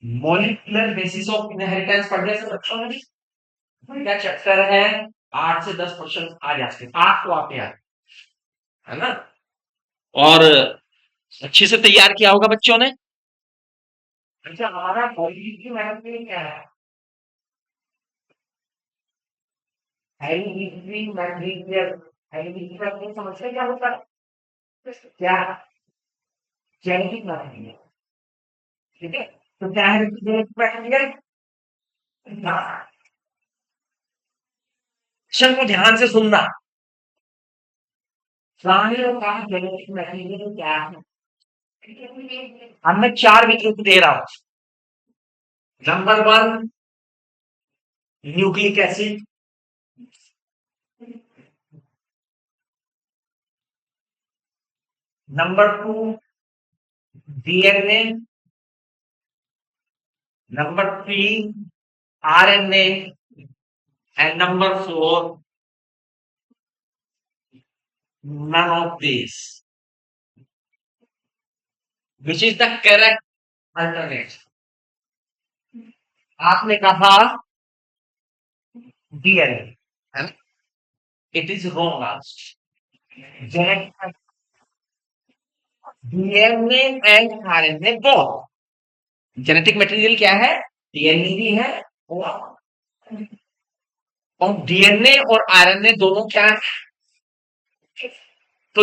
Molecular basis of inheritance पढ़ने से बच्चों ने क्या चैप्टर है 8 से 10 क्वेश्चन आ जाते हैं, 8 तो आते हैं, है ना। और अच्छे से तैयार किया होगा बच्चों ने। अच्छा हमारा पॉलिटिक्स की मेहनत में क्या है, हेरिडिटरी मैट्रिक्स, हेरिडिटरी का समझते क्या होता है, क्या जेनेटिक मैट्रिक्स, ठीक है। तो क्या है जेनेटिक मैट्रिक्स, क्वेश्चन को ध्यान से सुनना, प्राणियों का जेनेटिक मैट्रिक्स क्या है। अब मैं 4 विकल्प दे रहा हूं। Number 1 nucleic acid, number 2 DNA, number 3 RNA, and number 4 none of these, which is the correct alternate। आपने कहा डीएनए, है ना, it is wrong answer. DNA and RNA both, genetic material क्या है, डीएनए भी है और डीएनए और आरएनए दोनों क्या है। तो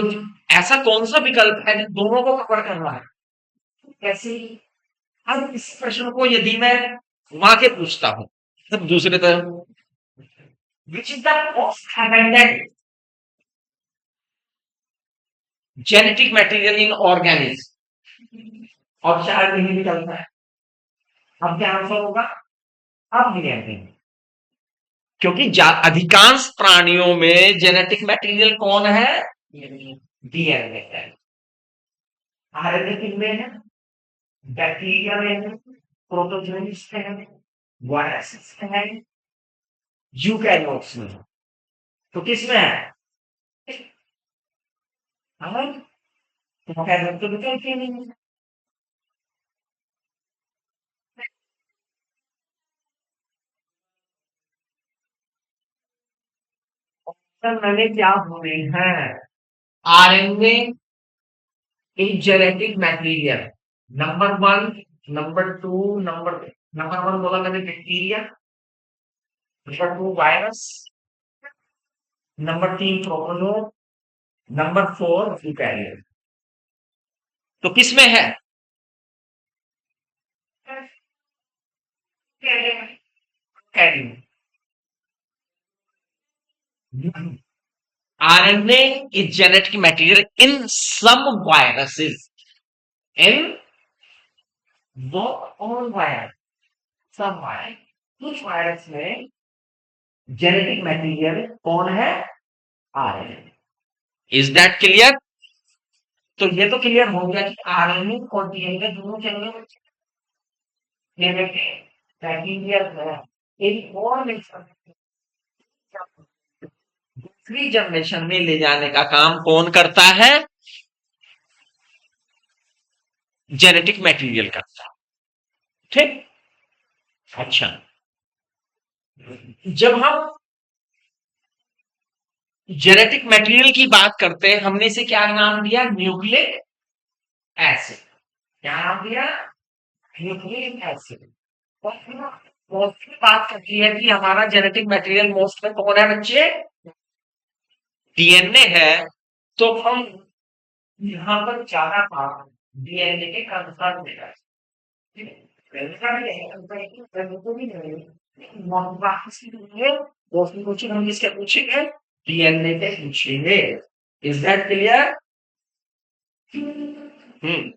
ऐसा कौन सा विकल्प है जो दोनों को कवर कर रहा है, कैसे। अब इस प्रश्न को यदि मैं घुमा के पूछता हूं तब दूसरे तरफ, which is the most abundant genetic material in organism, और 4 नहीं निकलता है। अब क्या आंसर होगा, अब डीएनए, क्योंकि अधिकांश प्राणियों में जेनेटिक मटेरियल कौन है, डीएनए है। आरएनए किनमें है, बैक्टीरिया में है, प्रोटोजोइट्स में है, वायरस में है, यूकैरियोट्स में है। तो किसमें है, हाँ, तो कैरियोट तो विकल्प ही नहीं है। तो मैंने क्या बोले हैं, RNA is genetic material, number 1, number 2, number 1 बोला मैंने bacteria, number 2 virus, number 3 protozoa, number 4 eukaryote. तो किसमें है, RNA is genetic material in some viruses, in not all virus, some virus, कुछ वायरस में जेनेटिक मटेरियल कौन है, आरएनए। Is that clear. तो ये तो क्लियर हो गया कि आरएनए और डीएनए दोनों चलने बैक्टीरिया है। एक और दूसरी जनरेशन में ले जाने का काम कौन करता है, जेनेटिक मटेरियल करता है, ठीक। अच्छा, जब हम जेनेटिक मटेरियल की बात करते हैं, हमने इसे क्या नाम दिया, न्यूक्लिक एसिड। क्या नाम दिया, न्यूक्लिक एसिड। मोस्टली बात करती है कि हमारा जेनेटिक मटेरियल मोस्ट में कौन है बच्चे, डीएनए है। तो हम यहाँ पर ज्यादा भाग डीएनए के कंसर्न देगा, क्वेश्चन हम किसके पूछेंगे, डीएनए के पूछेंगे। Is that clear. हम्म।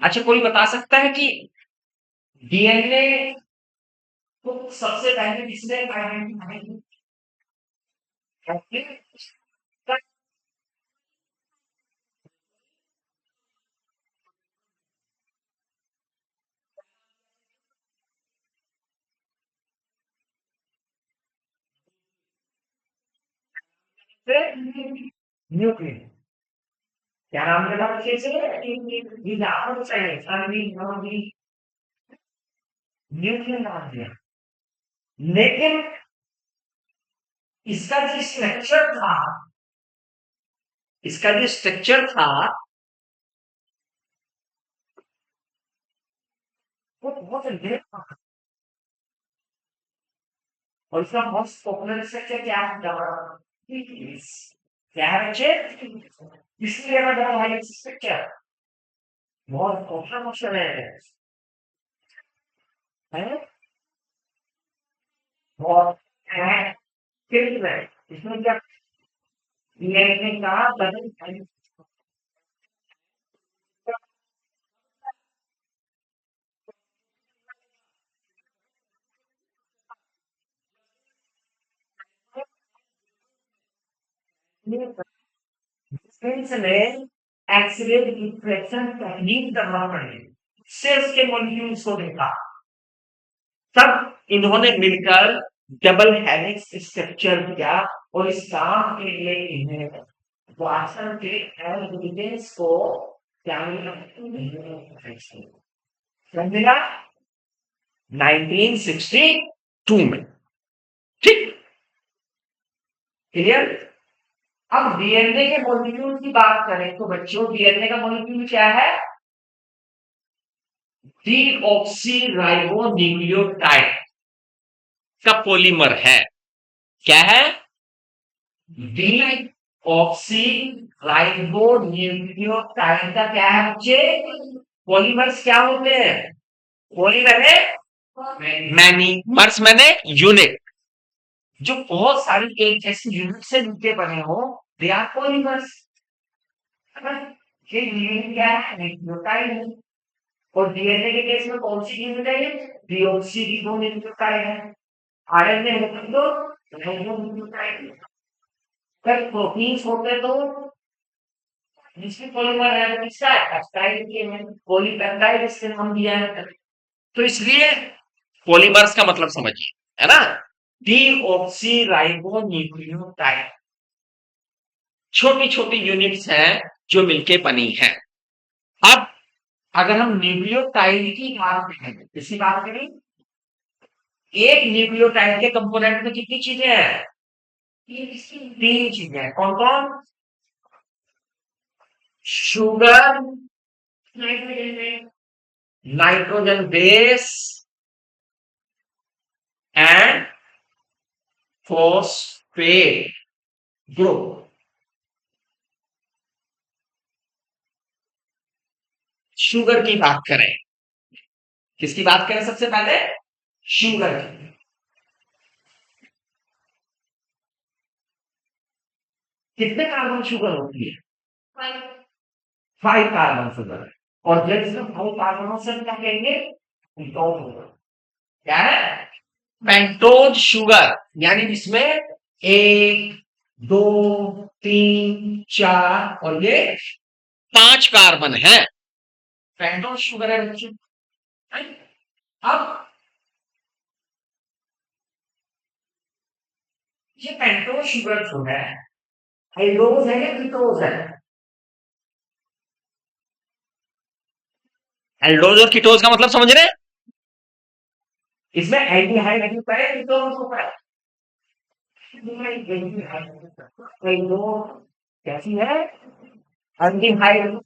अच्छा कोई बता सकता है कि डीएनए को सबसे पहले किसने आइडेंटिफाई किया, न्यूक्लियस। क्या नाम था बच्चे से, न्यूक्लियर नाम दिया, लेकिन इसका जो स्ट्रक्चर था, इसका जो स्ट्रक्चर था वो बहुत लेट था। और इसका मोस्ट पॉपुलर स्ट्रक्चर क्या है? क्या है बच्चे? इसलिए मैं डबल हेलिक्स स्ट्रक्चर बहुत पॉपुलर क्वेश्चन है बहुत है। फिर है इसमें क्या डीएनए का डबल हेलिक्स में एक्सरे रिफ्लेक्शन तकनीक करना पड़ेगा, सेल्स के मॉलिक्यूल्स को देखा, तब इन्होंने मिलकर डबल हेलिक्स स्ट्रक्चर किया। और इस काम के लिए इन्हें वाटसन के एल्गोरिथम्स को क्या मिला? 1962 में। ठीक, क्लियर। अब डीएनए के मॉलिक्यूल की बात करें तो बच्चों डीएनए का मॉलिक्यूल क्या है? डीऑक्सी राइबोन्यूक्लियोटाइड का पॉलीमर है। क्या है? डीऑक्सी राइबोन्यूक्लियोटाइड का क्या है बच्चे? पॉलीमर्स क्या होते हैं? पॉलीमर है मैनी, मर्स मैंने यूनिट, जो बहुत सारी एक ऐसी यूनिट से मिलके बने हो, दे आर पॉलीमर्स। ये यूनिट क्या है? न्यूक्लियोटाइड है। और डीएनए के केस में कौन सी यूनिट है? डीऑक्सी रिबोन्यूक्लियोटाइड है। आयरन में होते तो राइबोन्यूक्लियोटाइड। अगर प्रोटीन्स होते तो जिसमें पॉलीमर है वो किसका है? पेप्टाइड के है। पॉलीपेप्टाइड इससे नाम दिया है। तो इसलिए पॉलीमर्स का मतलब समझिए, है ना? डीऑक्सी राइबोन्यूक्लियोटाइड छोटी छोटी यूनिट्स हैं जो मिलके बनी हैं। अब अगर हम न्यूक्लियोटाइड की बात करें, किसकी बात करें? एक न्यूक्लियोटाइड के कंपोनेंट में कितनी चीजें हैं? तीन चीजें हैं। कौन कौन? Sugar, nitrogen base and phosphate group. Sugar की बात करें, किसकी बात करें सबसे पहले? शुगर की। कितने कार्बन शुगर होती है? 5 कार्बन शुगर। और जब इसमें 5 कार्बनों से क्या कहेंगे? कीटोन। क्या है? पेंटोज शुगर, यानी जिसमें एक, दो, तीन, चार और ये 5 कार्बन है, पेंटोज शुगर है बच्चे। अब ये पेंटोज शुगर जो है, हाइड्रोज है या कीटोज है? एल्डोज और कीटोज का मतलब समझ रहे हैं? इसमें एल्डिहाइड नहीं पाए, कीटोन को पाए। कैसी है? एल्डिहाइड।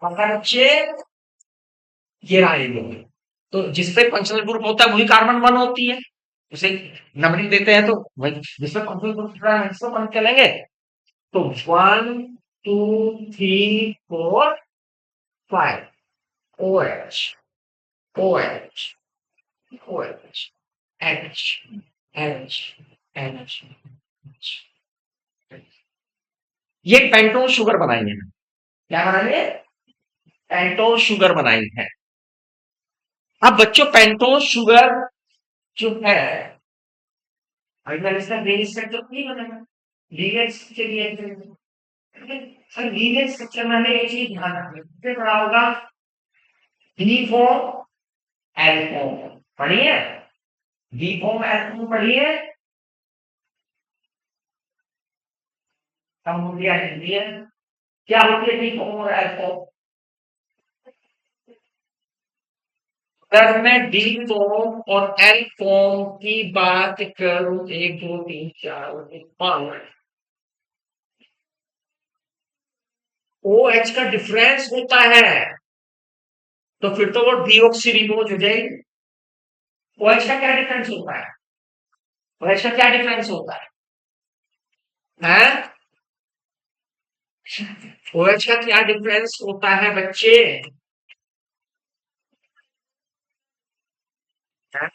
बच्चे ये रहा एल्डिहाइड। तो जिसपे फंक्शनल ग्रुप होता है वही कार्बन 1 होती है, उसे नंबरिंग देते हैं तो वही जिसपे फंक्शनल ग्रुप होता है इसको 1 चलेंगे। तो 1 2 3 4 5 OH OH OH H H H। ये पेंटोन शुगर बनाई है। क्या बनाई है? पेंटोन शुगर बनाई है। अब बच्चों पेंटोन शुगर जो है, अभी मैंने इसका बेस स्ट्रक्चर नहीं बनाया, linear structure. Sir linear structure में हमें एक चीज ध्यान रखनी है, किससे पढ़ा होगा? डी फॉर्म एल फॉर्म पढ़िए, डी फॉर्म एल फॉर्म पढ़िए। कम होती है, क्या होती है डी फॉर्म और एल फॉर्म? अगर मैं डी फॉर्म और एल फॉर्म की बात करूं, 1 2 3 4 5, ओ एच का डिफरेंस होता है, तो फिर तो वो डीऑक्सी रिमूव हो जाएगी। ओ एच का क्या डिफरेंस होता है? ओ एच का क्या डिफरेंस होता है? ओ एच का क्या डिफरेंस होता है बच्चे? हैं?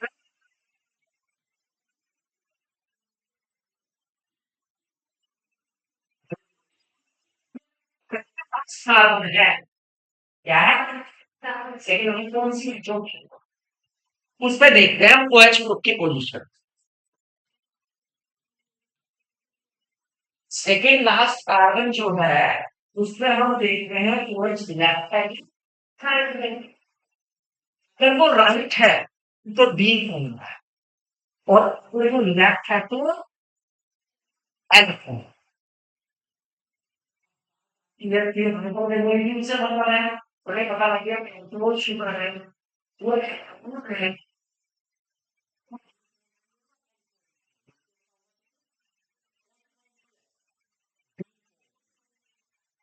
कार्बन है, क्या है? सेकेंड कौन सी जो उस पे देखते हैं हम ओ एच ग्रुप की पोजीशन। सेकेंड लास्ट कार्बन जो है उसमें हम देख रहे हैं ओ एच लेफ्ट है कि थर्ड है। अगर वो राइट है तो डी फॉर्म है, और अगर वो लेफ्ट है तो एन फॉर्म। क्लियर क्लियर हमको रेगुलेटिव से बन रहा है, उन्हें पता लग गया कंट्रोल शुगर है, वो है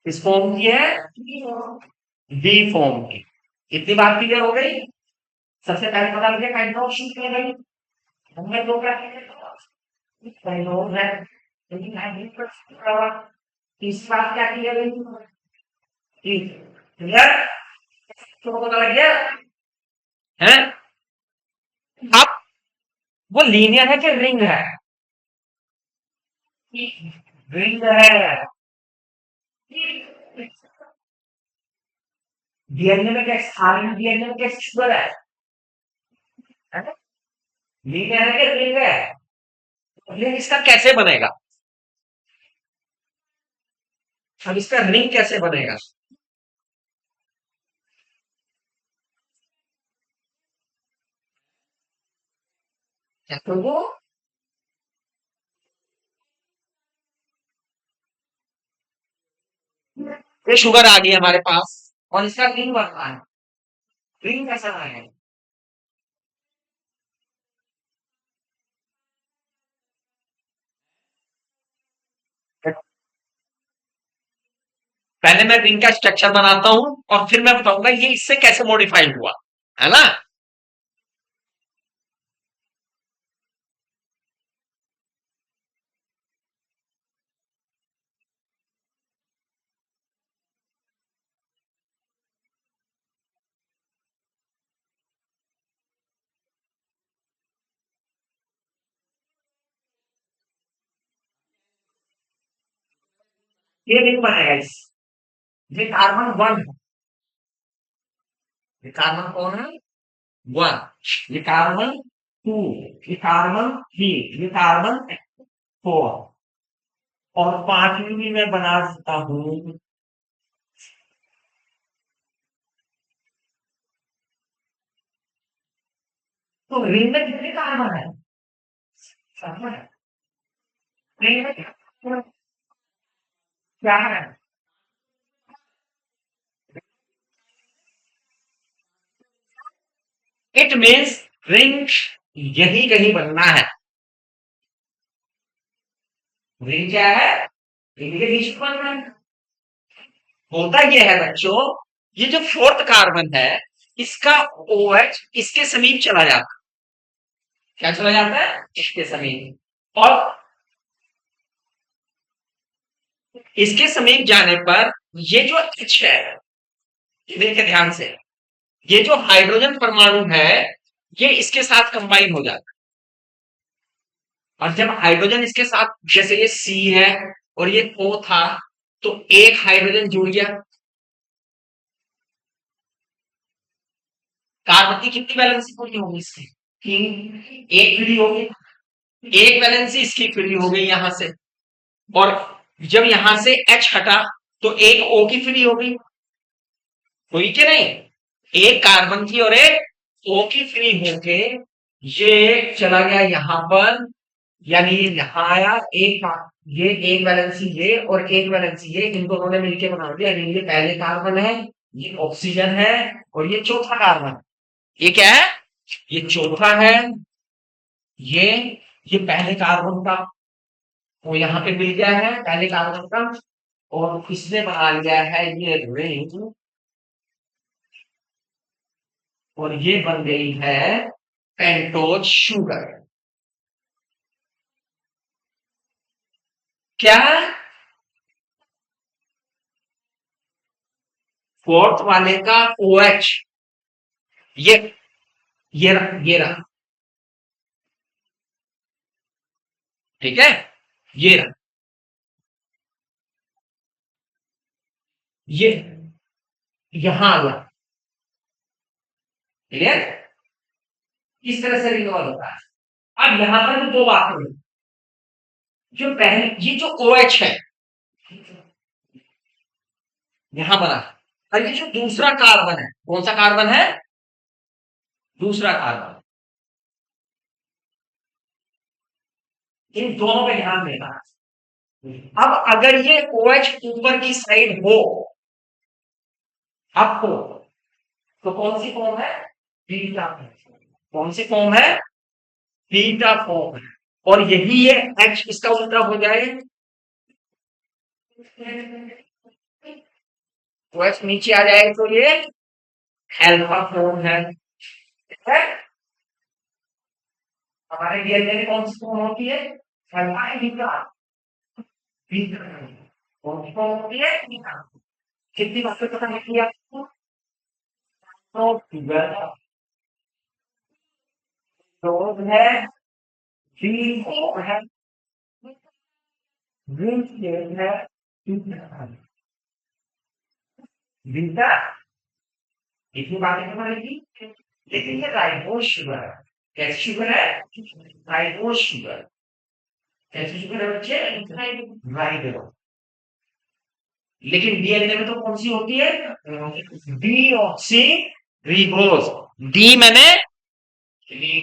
इस फॉर्म की है, डी फॉर्म की। इतनी बात क्लियर हो गई। सबसे पहले पता लग गया कंट्रोल शुगर है, हमने दो क्या कंट्रोल है, लेकिन हाइड्रोजन पर तीसरी बात क्या क्लियर हुई? क्लियर, तो पता लग गया है। अब वो लीनियर है कि रिंग है? रिंग है। डीएनए में क्या आरएनए डीएनए में क्या शुगर है? लीनियर है कि रिंग है? रिंग इसका कैसे बनेगा? अब इसका रिंग कैसे बनेगा? तो वो ये शुगर आ गई हमारे पास और इसका रिंग बनना है। रिंग कैसा है? पहले मैं रिंग का स्ट्रक्चर बनाता हूं और फिर मैं बताऊंगा ये इससे कैसे मॉडिफाई हुआ, है ना? ये रिंग बनेगा इस, ये कार्बन 1 है। ये कार्बन कौन है? 1। ये कार्बन 2, ये कार्बन 3, ये कार्बन 4, और पांचवी भी मैं बना सकता हूं। तो रिंग में कितने कार्बन है? कार्बन है। रिंग में क्या है? इट मीन्स रिंग यही कहीं बनना है। रिंग क्या है? रिंग के बीच में बनना है। होता यह है बच्चों, ये जो फोर्थ कार्बन है इसका ओएच इसके समीप चला जाता है। क्या चला जाता है? इसके समीप। और इसके समीप जाने पर ये जो एच है, ये देखिए ध्यान से, ये जो हाइड्रोजन परमाणु है ये इसके साथ कंबाइन हो जाता है। और जब हाइड्रोजन इसके साथ, जैसे ये सी है और ये ओ था, तो एक हाइड्रोजन जुड़ गया। कार्बन की कितनी वैलेंसी पूरी होगी इसकी? तीन। एक फ्री होगी, एक वैलेंसी इसकी फ्री हो गई यहां से। और जब यहां से एच हटा तो एक ओ की फ्री हो गई, हुई कि नहीं? एक कार्बन की और एक ओ की फ्री होके ये चला गया यहां पर, यानी ये यहां आया एक, ये एक वैलेंसी ये और एक वैलेंसी ये, इन दोनों ने मिलकर बना दिया, यानी ये पहले कार्बन है, ये ऑक्सीजन है और ये चौथा कार्बन। ये क्या है? ये चौथा है। ये ये पहले कार्बन का, वो यहाँ पे मिल गया है पहले कार्बन का, और इसने बना लिया है ये रिंग, और ये बन गई है पेंटोज शुगर। क्या? फोर्थ वाले का OH, ये ये रहा, ठीक है, ये रहा, ये यहां आ गया। क्लियर? किस तरह से रिकवर होता है? अब यहां पर दो बातें हुई। जो पहले ये जो OH है यहां बना, और ये जो दूसरा कार्बन है, कौन सा कार्बन है? दूसरा कार्बन। इन दोनों पे ध्यान देना। अब अगर ये OH ऊपर की साइड हो, अप हो, तो कौन सी फॉर्म है? बीटा। कौन सी फॉर्म है? बीटा फॉर्म है। और यही ये H इसका उल्टा हो जाए, तो H नीचे आ जाए तो ये अल्फा फॉर्म है, ठीक है? हमारे डीएनए में कौन सी फॉर्म होती है? अल्फा है, बीटा। बीटा कौन सी फॉर्म होती है? बीटा। कितनी बातें पता होती है आपको? तो फिगर दो है, बी है, बी है, बीटा। इतनी बातें पता लगी। लेकिन ये राइबोज शुगर है। कैसी शुगर है? Ribose sugar. कैसी शुगर है बच्चे? राइबोज। लेकिन डीएनए में तो कौन सी होती है? D oxy ribose. डी मैंने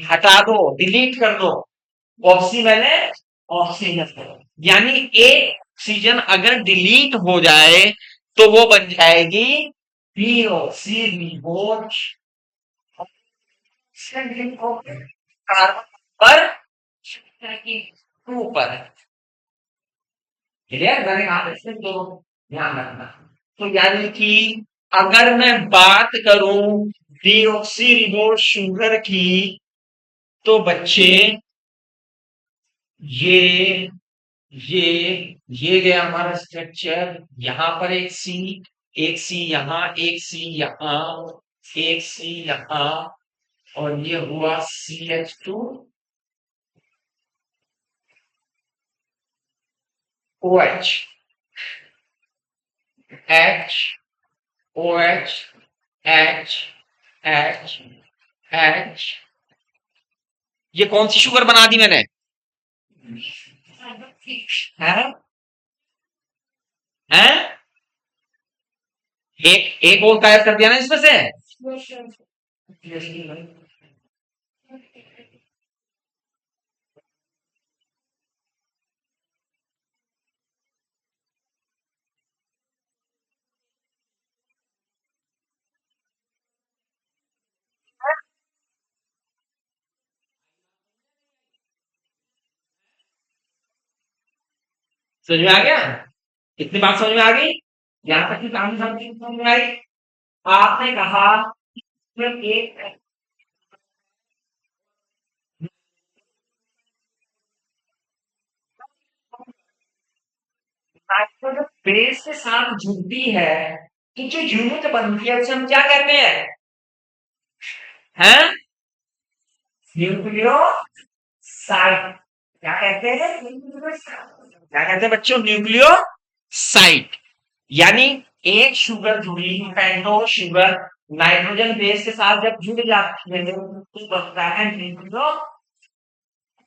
हटा दो, डिलीट कर दो, ऑक्सी मैंने ऑक्सीजन। यानी एक ऑक्सीजन अगर डिलीट हो जाए तो वो बन जाएगी डी ऑक्सी रिबोज। कार्बन पर टू पर। क्लियर? मैंने कहा था इसमें तो ध्यान रखना। तो यानी कि अगर मैं बात करूं डीऑक्सीरिबोज शुगर की, तो बच्चे ये ये ये गया हमारा स्ट्रक्चर। यहां पर एक सी, एक सी यहां, एक सी यहां, एक सी यहां, और ये हुआ CH2 OH, H OH, H H H। ये कौन सी शुगर बना दी मैंने? है? हैं? एक और गायब कर दिया ना इसमें से। समझ में आ गया? इतनी बात समझ में आ गई? यहां तक की कहानी समझ में आई? आपने कहा सिर्फ एक नाइट्रोजन बेस के साथ जुड़ती है, तो जो यूनिट बनती है उसे हम क्या कहते हैं? हैं? न्यूक्लियोसाइड। क्या कहते हैं? क्या कहते हैं बच्चों? न्यूक्लियोसाइड। यानी एक शुगर जुड़ी, पेंटोज शुगर, नाइट्रोजन बेस के साथ जब जुड़ जाती है तो बनता है न्यूक्लियो।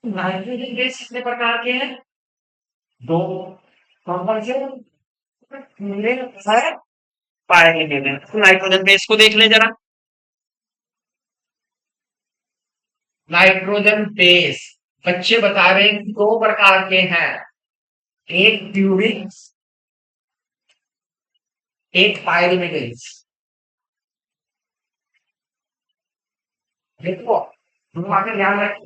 नाइट्रोजन बेस कितने प्रकार के हैं? दो। कौन कौन से? है पाएंगे में। तो नाइट्रोजन बेस को देख ले जरा। नाइट्रोजन बेस बच्चे बता रहे हैं कि दो प्रकार के हैं, एक ट्यूबिक, एक पायरिमिडिन। देखो तुम आगे ध्यान रखो।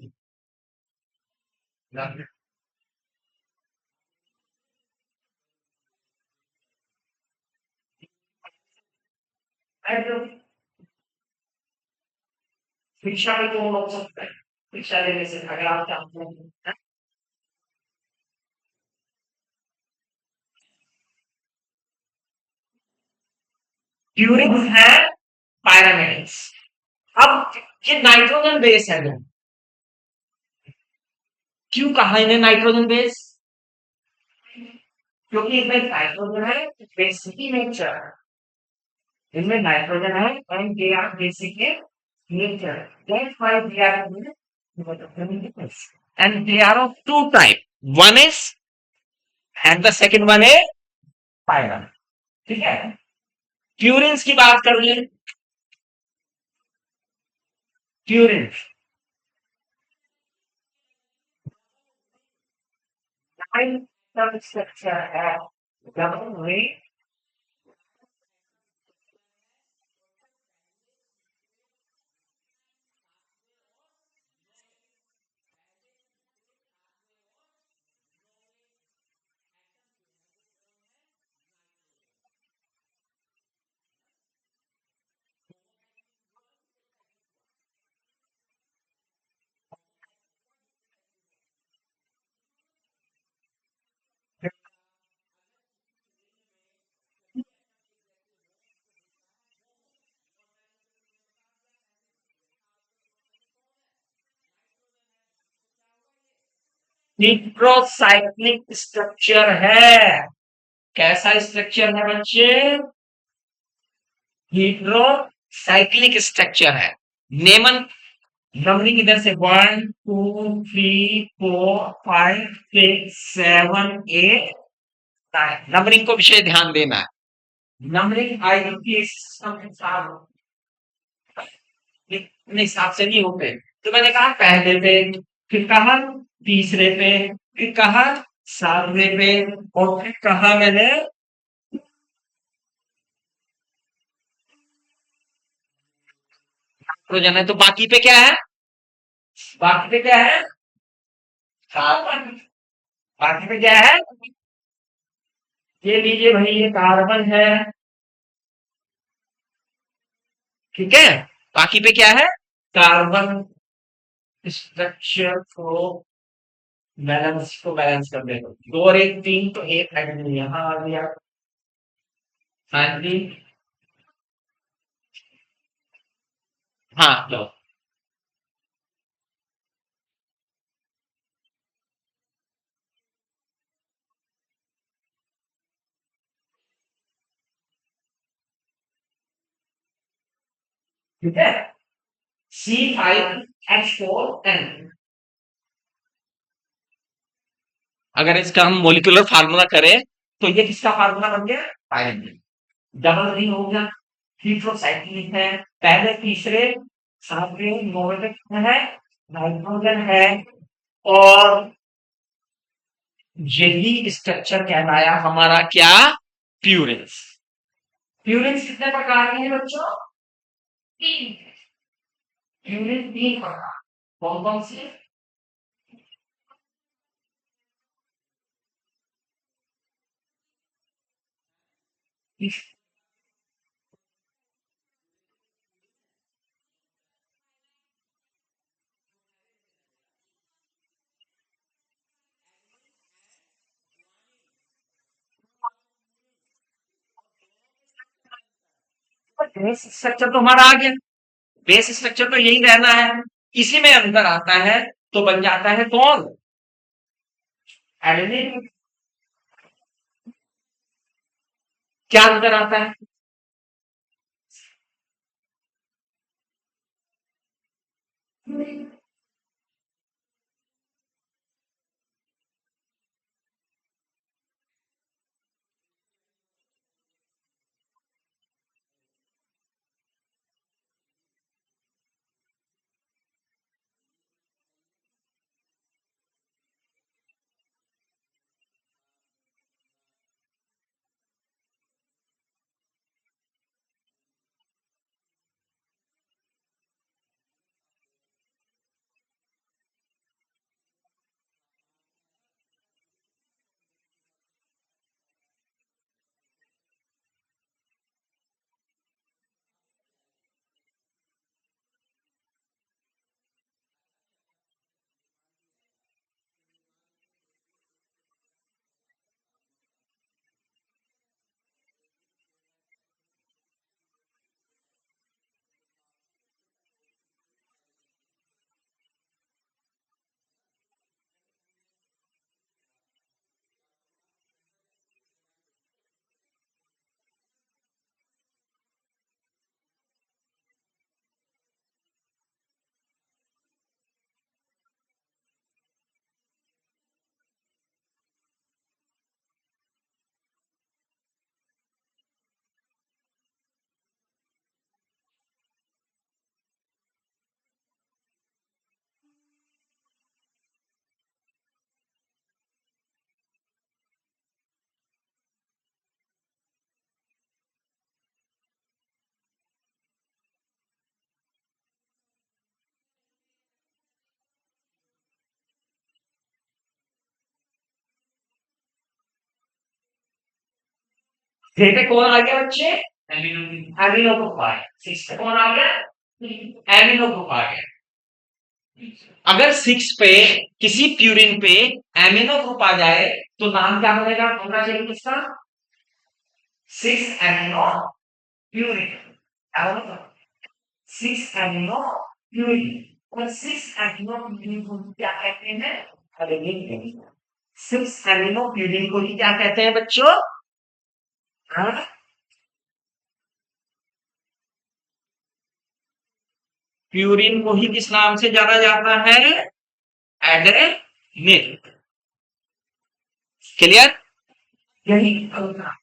शिक्षा भी तो हो सकता है, शिक्षा लेने से अगर आप चाहते हैं। प्यूरिन है पायरामेडिक्स। अब ये नाइट्रोजन बेस है दोनों। क्यों कहा इन्हें नाइट्रोजन बेस? क्योंकि इसमें नाइट्रोजन है, बेसिक नेचर। इनमें नाइट्रोजन है and they are basic in nature. That's why they are and they are of two type. One is and the second one is pyran. ठीक है। प्यूरिन्स की बात कर लें। प्यूरिन सब स्ट्रक्चर है, डबल वे। हीट्रोसाइक्लिक स्ट्रक्चर है। कैसा स्ट्रक्चर है बच्चे? हीट्रोसाइक्लिक स्ट्रक्चर है। नेमन नंबरिंग इधर से 1 2 3 4 5 6 7 8 9। नंबरिंग को विषय ध्यान देना है। नंबरिंग आईयूपीए सिस्टम के साथ अपने हिसाब से नहीं होते। तो मैंने कहा पहले पे, फिर कहा तीसरे पे, फिर कहा सातवें पे, और फिर कहा मैंने नाइट्रोजन है। तो बाकी पे क्या है? बाकी पे क्या है? कार्बन। बाकी पे क्या है? ये लीजिए भाई, ये कार्बन है। ठीक है। बाकी पे क्या है? कार्बन स्ट्रक्चर को बैलेंस कर देगा। दो और एक तीन, तो एक हाइड्रोजन यहाँ आ गया। हाँ जी। हाँ लो। ठीक है। C5H4N। अगर इसका हम मोलिकुलर फार्मूला करें तो ये किसका फार्मूला बन गया? पायरीन। डबल रिंग हो गया। हीट्रोसाइक्लिक है। पहले तीसरे सातवें नौवें है, नाइट्रोजन है। और यही स्ट्रक्चर कहलाया हमारा क्या? प्यूरिन्स। प्यूरिन्स कितने प्रकार के हैं बच्चों? तीन। प्यूरिन तीन प्रकार। कौन कौन से? बेस स्ट्रक्चर तो हमारा आ गया। बेस स्ट्रक्चर तो यही रहना है। इसी में अंतर आता है तो बन जाता है कौन? एडेनिन। क्या अंतर आता है? जे पे कौन आ गया बच्चे? एमिनो ग्रुप आ गया। 6 पे कौन आ गया? एमिनो ग्रुप आ गया। अगर 6 पे किसी प्यूरिन पे एमिनो ग्रुप आ जाए तो नाम क्या बनेगा? होना चाहिए किसका? 6 एमिनो प्यूरिन। क्या होगा? 6 एमिनो प्यूरिन। और 6 एमिनो प्यूरिन को क्या कहते हैं? अरे 6 एमिनो प्यूरिन को ही क्या कहते हैं बच्चों? हाँ? प्यूरिन को ही किस नाम से जाना जाता है? एडेनिन। क्लियर? यही होगा।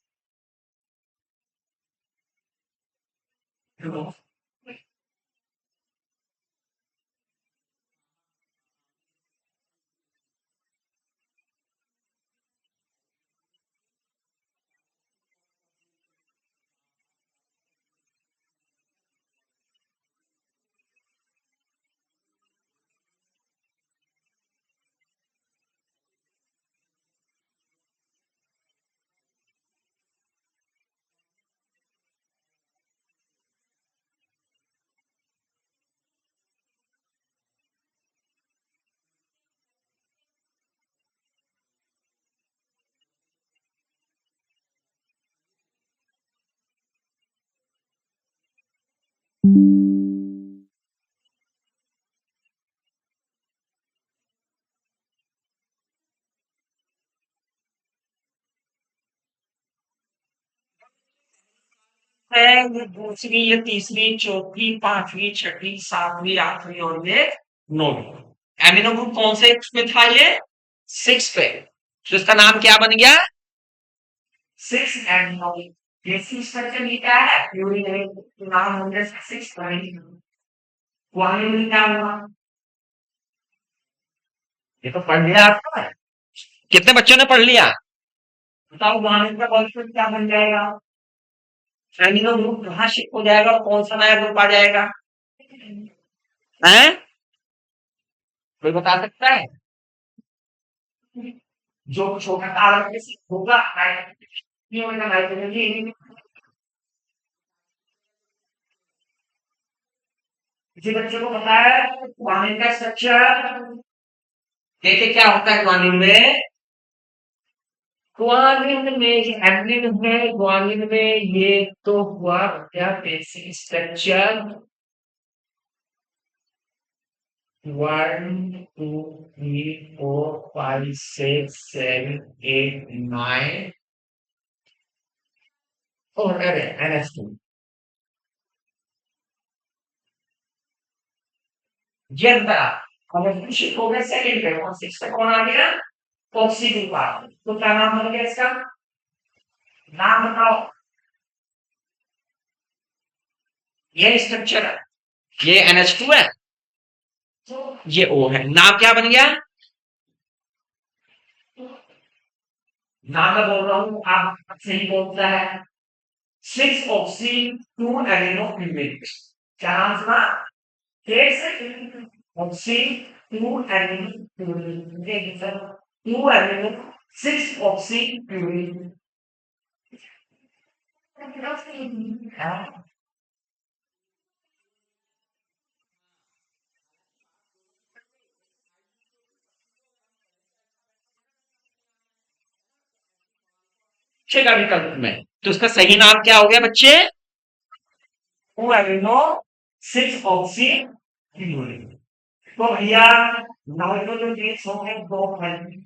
है ये दूसरी, ये तीसरी, चौथी, पांचवी, छठी, सातवीं, आठवीं और ये नौवीं। एमिनो ग्रुप कौन से पे था ये? 6 पे। तो इसका नाम क्या बन गया? 6 एमिनो। ये स्ट्रक्चर ये क्या है? प्यूरिन नाम होंगे 6 ग्वानिन क्या हुआ? ये तो पढ़ लिया आपने। कितने बच्चों ने पढ़ लिया? बताओ ग्वानिन का मॉलिक्यूल क्या बन जाएगा? एमिनो ग्रुप कहाँ शिफ्ट हो जाएगा और कौन सा नया ग्रुप आ जाएगा? हैं? कोई बता सकता है? जो कुछ होगा कार्बन के साथ होगा नाइट्रोजन। किसी बच्चे को पता है ग्वानिन का स्ट्रक्चर? देखिए क्या होता है ग्वानिन में। ग्वानिन में ये एमिन है, ग्वानिन में ये तो हुआ क्या बेसिक स्ट्रक्चर। 1 2 3 4 5 6 7 8 9 और अरे NH2। ये अंतर अगर शिफ्ट हो गया सेकंड पे और 6 पे कौन आ गया? ऑक्सी ग्रुप आ गया। तो क्या नाम बन गया इसका? नाम बताओ। ये स्ट्रक्चर है, ये NH2 है, ये O है। नाम क्या बन गया? नाम मैं बोल रहा हूं, आप सही बोलता है। 6 ऑक्सी 2 एमिनो प्यूरिन। क्या नाम सुना? 6 ऑक्सी 2 एमिनो प्यूरिन। देखिए सर, 2 एमिनो 6 ऑक्सी प्यूरिन। का विकल्प में तो इसका सही नाम क्या हो गया बच्चे? 2 एमिनो 6 ऑक्सी प्यूरिन। तो भैया नाइट्रोजन बेस हो गए 2 एमिनो।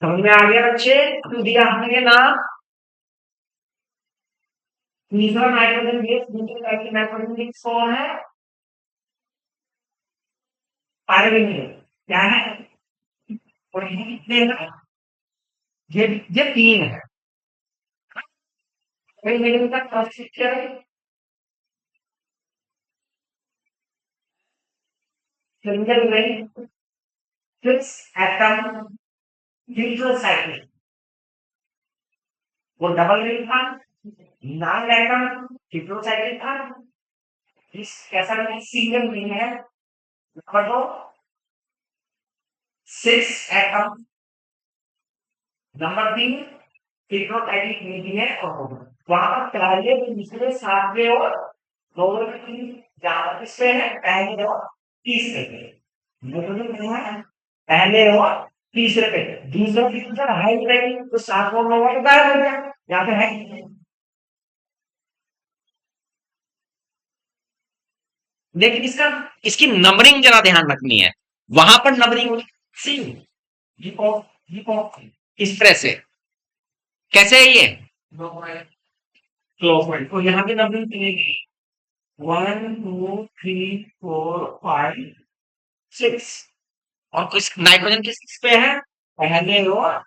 समझ में आ गया बच्चे? तो दिया हमने नाम। तीसरा नाइट्रोजन बेस दूसरे टाइप की नाइट्रोजन बेस कौन है? पायरेनियम। क्या है? और ये कितने का? ये ये 3 है। कोई मिडिल का फर्स्ट पिक्चर है, सिंगल रिंग, 6 एटम, न्यूक्लियोसाइड। वो डबल रिंग था, 9 एटम, न्यूक्लियोसाइड था। इस कैसा सिंगल रिंग है, नंबर 2, 6 एटम, नंबर 3, न्यूक्लियोटाइडिक नहीं है। और वहां पर पहले दूसरे सातवें और दोनों की जहां पर किसपे है, पहले और तीसरे पे, मतलब क्या है, पहले और तीसरे पे। दूसरा तीसरा हाइट रहेगी तो सातवां नौवां तो गायब हो गया, यहाँ पे है। लेकिन इसका इसकी नंबरिंग जरा ध्यान रखनी है, वहां पर नंबरिंग होगी सी, जीपो, जीपो, इस तरह से। कैसे है ये क्लॉकवाइज, तो यहाँ पे नंबरिंग चलेगी 1 2 3 4 5 6। और कुछ नाइट्रोजन किस पे है, पहले और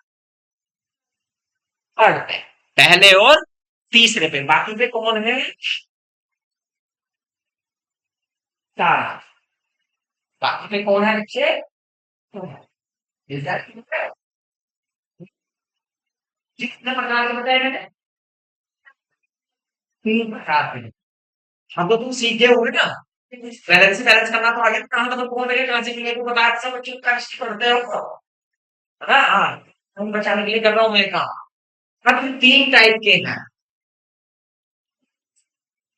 थर्ड पे, पहले और तीसरे पे। बाकी पे कौन है, 4। बाकी पे कौन है बच्चे, कितने प्रकार के बताए मैंने, 3 प्रकार के। हम तो तुम सीखे होगे ना, बैलेंस से बैलेंस करना, तो आगे कहाँ तक पहुंच गए, कहाँ से मिले को बता, सब बच्चों का पढ़ते हो, है ना। हाँ, हम बचाने के लिए कर रहा हूँ मैं काम। अब 3 टाइप के हैं,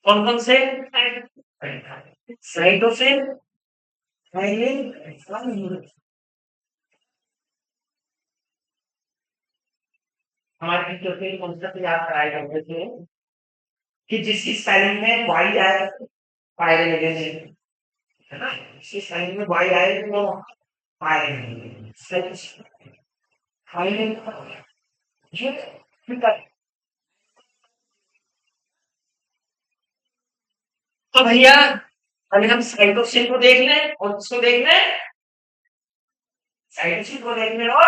कौन कौन से, साइटोसिन, थायमिन, हमारे टीचर के कॉन्सेप्ट याद कराए करते थे कि जिसकी स्पेलिंग में वाई आए, पायरे लगेंगे, है ना। जिसकी स्पेलिंग में वाई आए तो वो पायरे लगेंगे, थायमिन, ये ठीक है। तो भैया पहले हम साइटोसिन को देख लें और इसको देख लें, साइटोसिन को देख लें और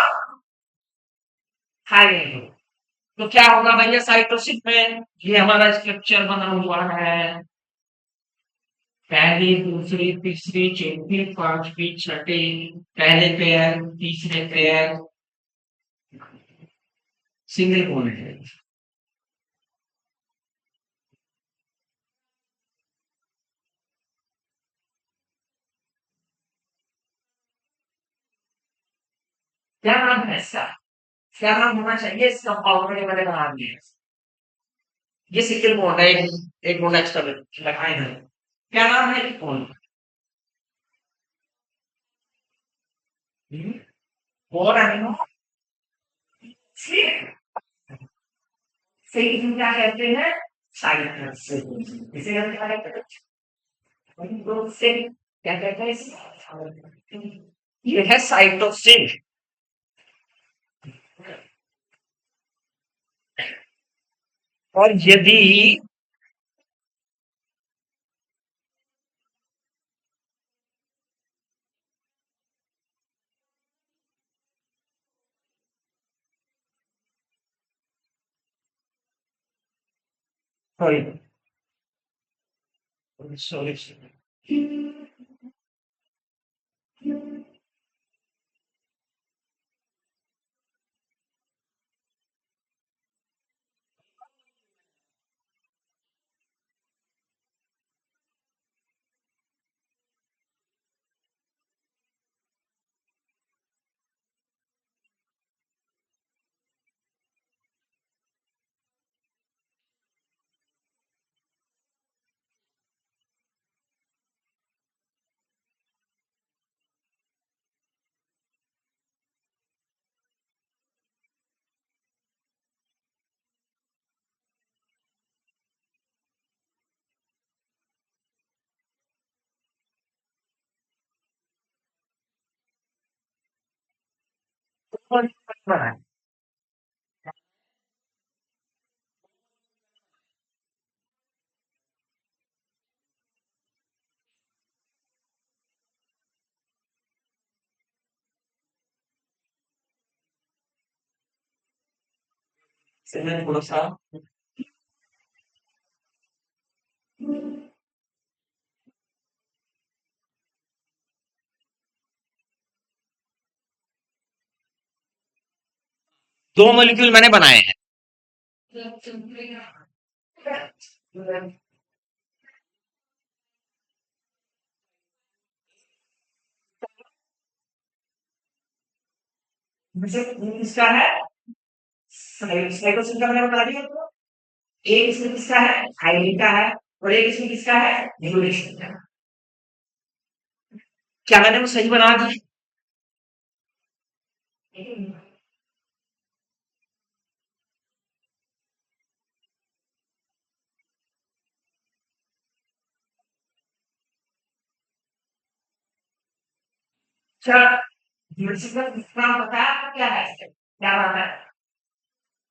थायमिन को। तो क्या होगा भैया साइटोसिन में, ये हमारा स्ट्रक्चर बना हुआ है, पहली दूसरी तीसरी चौथी पांचवी छठी, पहले पेयर तीसरे पेयर, सिंगल बॉन्ड है। क्या नाम है इसका, क्या नाम होना चाहिए इस कंपाउंड के, मैंने बना दिया। ये सिंगल बॉन्ड है, एक बॉन्ड एक्स्ट्रा लगाए हैं। क्या नाम है इस बॉन्ड, और अमीनो एसिड, से क्या कहते हैं, साइटोसिन। इसे हम क्या कहते हैं, दो से क्या कहते हैं ये है साइटोसिन। और यदि सॉरी, सॉरी, मैं थोड़ा सा 2 मॉलिक्यूल मैंने बनाए हैं। जैसे किसका है? साइटोसिन का मैंने बता दिया आपको। एक इसमें किसका है? थायमिन का है और एक इसमें किसका है? न्यूक्लियोटाइड का। क्या मैंने वो सही बना दी? अच्छा, म्यूजिकल इसका पता है आपको क्या है? क्या नाम है?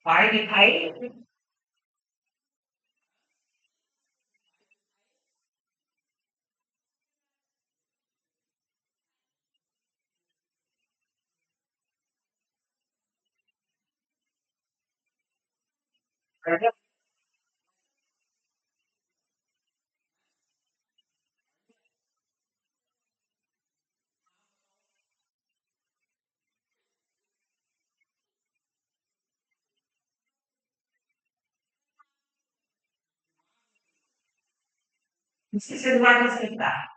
पाई दिखाई किसी से दिमाग में सकता है।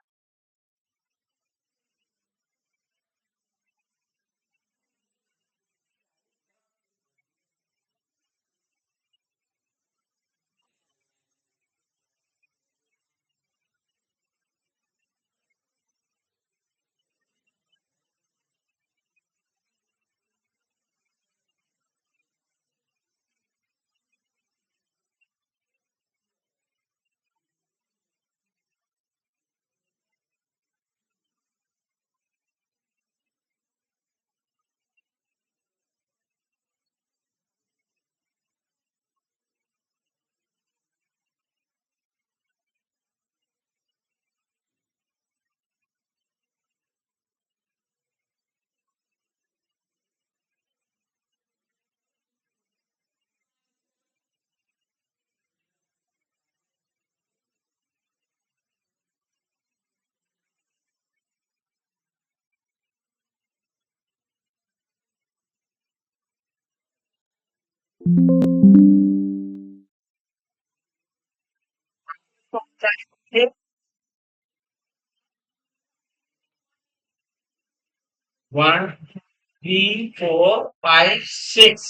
One three four five six.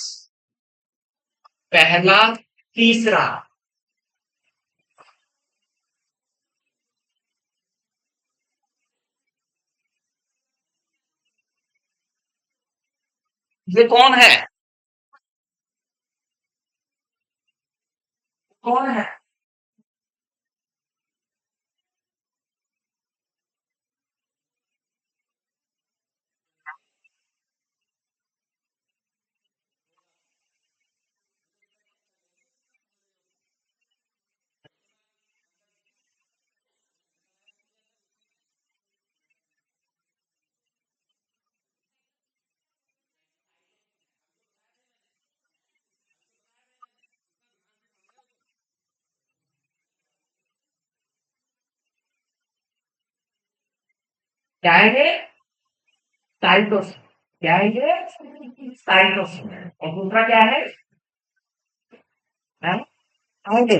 पहला, तीसरा। ये कौन है? कौन है? क्या है ये? साइटोसिन। क्या है ये? साइटोसिन। और दूसरा क्या है? हैं? आगे